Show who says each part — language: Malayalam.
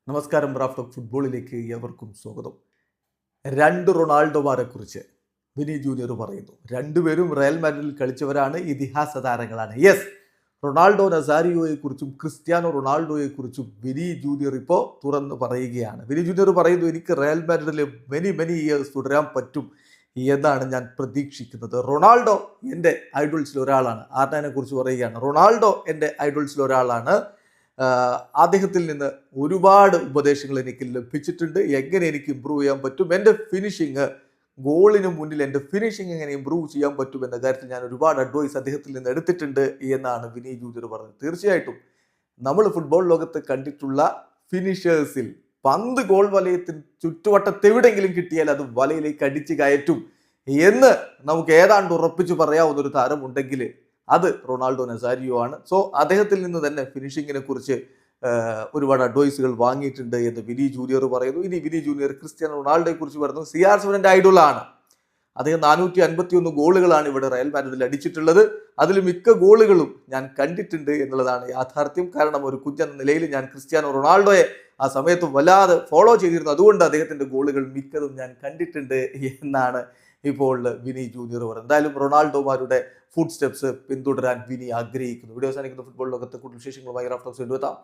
Speaker 1: നമസ്കാരം. റാഫ് ടോക്ക് ഫുട്ബോളിലേക്ക് ഏവർക്കും സ്വാഗതം. രണ്ട് റൊണാൾഡോമാരെ കുറിച്ച് വിനി ജൂനിയർ പറയുന്നു. രണ്ടുപേരും റയൽ മാഡ്രിഡിൽ കളിച്ചവരാണ്, ഇതിഹാസ താരങ്ങളാണ്. യെസ്, റൊണാൾഡോ നസാരിയോയെ കുറിച്ചും ക്രിസ്ത്യാനോ റൊണാൾഡോയെ കുറിച്ചും വിനി ജൂനിയർ ഇപ്പോൾ തുറന്ന് പറയുകയാണ്. വിനി ജൂനിയർ പറയുന്നു, എനിക്ക് റയൽ മാഡ്രിഡിൽ മെനി ഇയേഴ്സ് തുടരാൻ പറ്റും എന്നാണ് ഞാൻ പ്രതീക്ഷിക്കുന്നത്. റൊണാൾഡോ എൻ്റെ ഐഡോൾസിൽ ഒരാളാണ്. ആർട്ടനെ കുറിച്ച് പറയുകയാണ്. റൊണാൾഡോ എൻ്റെ ഐഡോൾസിൽ ഒരാളാണ്. അദ്ദേഹത്തിൽ നിന്ന് ഒരുപാട് ഉപദേശങ്ങൾ എനിക്ക് ലഭിച്ചിട്ടുണ്ട്. എങ്ങനെ എനിക്ക് ഇമ്പ്രൂവ് ചെയ്യാൻ പറ്റും, എൻ്റെ ഫിനിഷിങ്, ഗോളിന് മുന്നിൽ എൻ്റെ ഫിനിഷിങ് എങ്ങനെ ഇമ്പ്രൂവ് ചെയ്യാൻ പറ്റും എന്ന കാര്യത്തിൽ ഞാൻ ഒരുപാട് അഡ്വൈസ് അദ്ദേഹത്തിൽ നിന്ന് എടുത്തിട്ടുണ്ട് എന്നാണ് വിനി ജൂനിയർ പറഞ്ഞത്. തീർച്ചയായിട്ടും നമ്മൾ ഫുട്ബോൾ ലോകത്ത് കണ്ടിട്ടുള്ള ഫിനിഷേഴ്സിൽ പന്ത് ഗോൾ വലയത്തിന് ചുറ്റുവട്ടത്തെവിടെയെങ്കിലും കിട്ടിയാൽ അത് വലയിലേക്ക് അടിച്ചു കയറ്റും എന്ന് നമുക്ക് ഏതാണ്ട് ഉറപ്പിച്ച് പറയാവുന്ന ഒരു താരമുണ്ടെങ്കിൽ അത് റൊണാൾഡോ നസാരിയോ ആണ്. സോ അദ്ദേഹത്തിൽ നിന്ന് തന്നെ ഫിനിഷിങ്ങിനെ കുറിച്ച് ഒരുപാട് അഡ്വൈസുകൾ വാങ്ങിയിട്ടുണ്ട് എന്ന് വിനി ജൂനിയർ പറയുന്നു. ഇനി വിനി ജൂനിയർ ക്രിസ്ത്യാനോ റൊണാൾഡോയെ കുറിച്ച് പറയുന്നു. CR7 ഐഡോളാണ് അദ്ദേഹം. 451 ഗോളുകളാണ് ഇവിടെ റയൽ മാഡ്രിഡിൽ അടിച്ചിട്ടുള്ളത്. അതിൽ മിക്ക ഗോളുകളും ഞാൻ കണ്ടിട്ടുണ്ട് എന്നുള്ളതാണ് യാഥാർത്ഥ്യം. കാരണം ഒരു കുഞ്ഞെന്ന നിലയിൽ ഞാൻ ക്രിസ്ത്യാനോ റൊണാൾഡോയെ ആ സമയത്ത് വല്ലാതെ ഫോളോ ചെയ്തിരുന്നു. അതുകൊണ്ട് അദ്ദേഹത്തിന്റെ ഗോളുകൾ മിക്കതും ഞാൻ കണ്ടിട്ടുണ്ട് എന്നാണ് ഇപ്പോൾ വിനി ജൂനിയർ പറയുന്നത്. എന്തായാലും റൊണാൾഡോമാരുടെ ഫുഡ് സ്റ്റെപ്സ് പിന്തുടരാൻ വിനി ആഗ്രഹിക്കുന്നു. വീഡിയോ അവസാനിക്കുന്ന ഫുട്ബോൾ ലോകത്തെ കൂടുതൽ വിശേഷങ്ങളുമായി റാഫ് ടോക്സ് എഴുതാം.